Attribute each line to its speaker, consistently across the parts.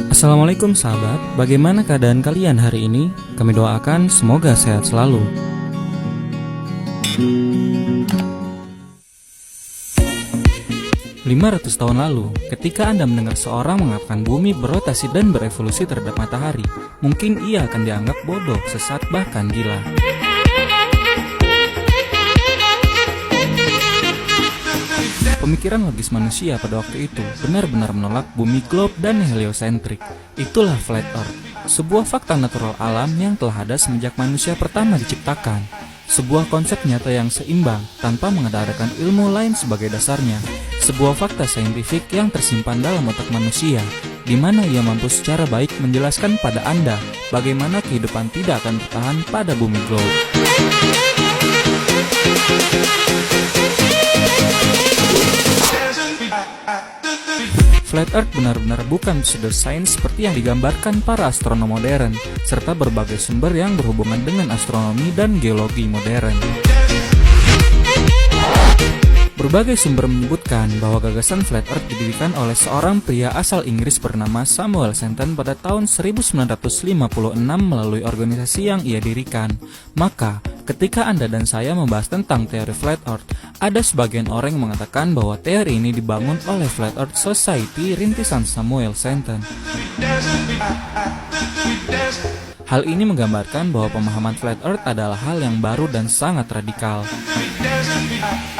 Speaker 1: Assalamualaikum sahabat, bagaimana keadaan kalian hari ini? Kami doakan semoga sehat selalu. "500 tahun lalu, ketika Anda mendengar seorang mengatakan bumi berotasi dan berevolusi terhadap matahari, mungkin ia akan dianggap bodoh, sesat, bahkan gila. Pemikiran logis manusia pada waktu itu benar-benar menolak bumi globe dan heliosentrik. Itulah flat earth, sebuah fakta natural alam yang telah ada semenjak manusia pertama diciptakan. Sebuah konsep nyata yang seimbang tanpa mengadakan ilmu lain sebagai dasarnya. Sebuah fakta saintifik yang tersimpan dalam otak manusia, di mana ia mampu secara baik menjelaskan pada Anda bagaimana kehidupan tidak akan bertahan pada bumi globe. Flat Earth benar-benar bukan pseudosains seperti yang digambarkan para astronom modern, serta berbagai sumber yang berhubungan dengan astronomi dan geologi modern. Berbagai sumber menyebutkan bahwa gagasan Flat Earth didirikan oleh seorang pria asal Inggris bernama Samuel Shenton pada tahun 1956 melalui organisasi yang ia dirikan. Maka, ketika Anda dan saya membahas tentang teori Flat Earth, ada sebagian orang yang mengatakan bahwa teori ini dibangun oleh Flat Earth Society rintisan Samuel Shenton. Hal ini menggambarkan bahwa pemahaman Flat Earth adalah hal yang baru dan sangat radikal.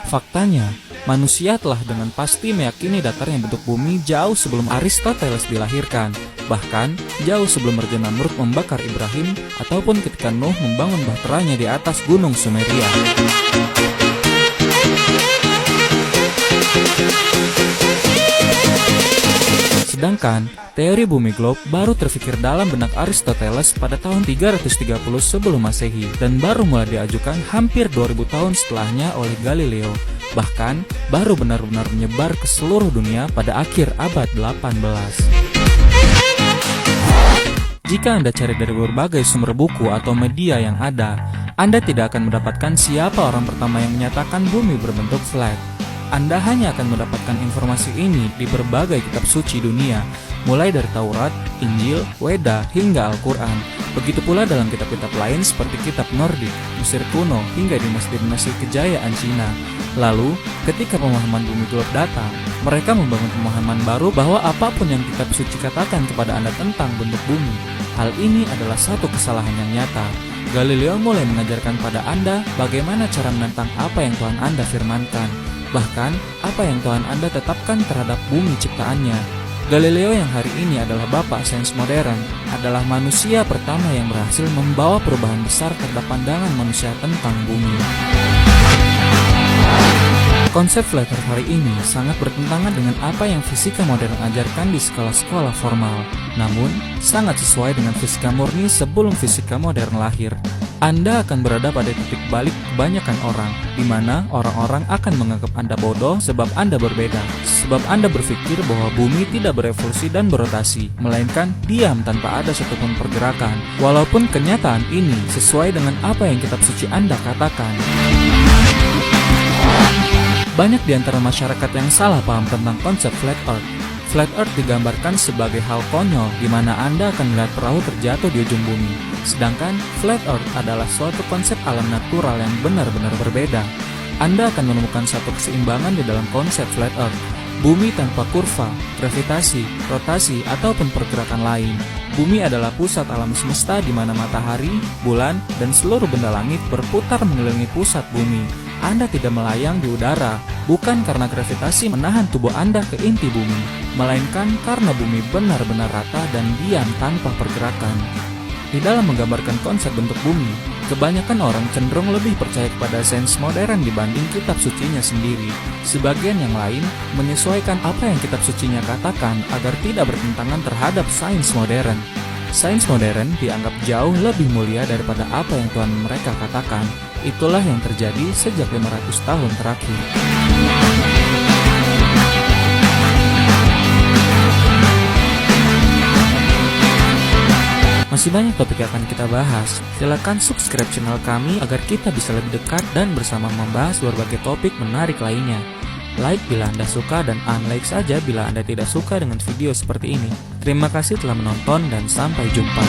Speaker 1: Faktanya, manusia telah dengan pasti meyakini datarnya bentuk bumi jauh sebelum Aristoteles dilahirkan, bahkan jauh sebelum Raja Namrud membakar Ibrahim ataupun ketika Nuh membangun bahteranya di atas gunung Sumeria. Sedangkan, teori bumi globe baru terfikir dalam benak Aristoteles pada tahun 330 sebelum Masehi dan baru mulai diajukan hampir 2000 tahun setelahnya oleh Galileo. Bahkan, baru benar-benar menyebar ke seluruh dunia pada akhir abad 18. Jika Anda cari dari berbagai sumber buku atau media yang ada, Anda tidak akan mendapatkan siapa orang pertama yang menyatakan bumi berbentuk flat. Anda hanya akan mendapatkan informasi ini di berbagai kitab suci dunia, mulai dari Taurat, Injil, Weda, hingga Al-Quran. Begitu pula dalam kitab-kitab lain seperti kitab Nordik, Mesir kuno, hingga dinasti-dinasti kejayaan Cina. Lalu, ketika pemahaman bumi globe datang, mereka membangun pemahaman baru bahwa apapun yang kitab suci katakan kepada Anda tentang bentuk bumi, hal ini adalah satu kesalahan yang nyata. Galileo mulai mengajarkan pada Anda bagaimana cara menentang apa yang Tuhan Anda firmankan. Bahkan, apa yang Tuhan Anda tetapkan terhadap bumi ciptaannya. Galileo yang hari ini adalah bapak sains modern, adalah manusia pertama yang berhasil membawa perubahan besar terhadap pandangan manusia tentang bumi. Konsep flat earth hari ini sangat bertentangan dengan apa yang fisika modern ajarkan di sekolah-sekolah formal. Namun, sangat sesuai dengan fisika murni sebelum fisika modern lahir. Anda akan berada pada titik balik kebanyakan orang, di mana orang-orang akan menganggap Anda bodoh sebab Anda berbeda. Sebab Anda berpikir bahwa bumi tidak berevolusi dan berotasi, melainkan diam tanpa ada satupun pergerakan. Walaupun kenyataan ini sesuai dengan apa yang kitab suci Anda katakan. Banyak di antara masyarakat yang salah paham tentang konsep flat earth. Flat earth digambarkan sebagai hal konyol di mana Anda akan melihat perahu terjatuh di ujung bumi. Sedangkan flat earth adalah suatu konsep alam natural yang benar-benar berbeda. Anda akan menemukan satu keseimbangan di dalam konsep flat earth. Bumi tanpa kurva, gravitasi, rotasi, ataupun pergerakan lain. Bumi adalah pusat alam semesta di mana matahari, bulan, dan seluruh benda langit berputar mengelilingi pusat bumi. Anda tidak melayang di udara, bukan karena gravitasi menahan tubuh Anda ke inti bumi, melainkan karena bumi benar-benar rata dan diam tanpa pergerakan. Di dalam menggambarkan konsep bentuk bumi, kebanyakan orang cenderung lebih percaya kepada sains modern dibanding kitab sucinya sendiri. Sebagian yang lain menyesuaikan apa yang kitab sucinya katakan agar tidak bertentangan terhadap sains modern. Sains modern dianggap jauh lebih mulia daripada apa yang Tuhan mereka katakan. Itulah yang terjadi sejak 500 tahun terakhir. Masih banyak topik yang akan kita bahas. Silakan subscribe channel kami agar kita bisa lebih dekat dan bersama membahas berbagai topik menarik lainnya. Like bila Anda suka dan unlike saja bila Anda tidak suka dengan video seperti ini. Terima kasih telah menonton dan sampai jumpa.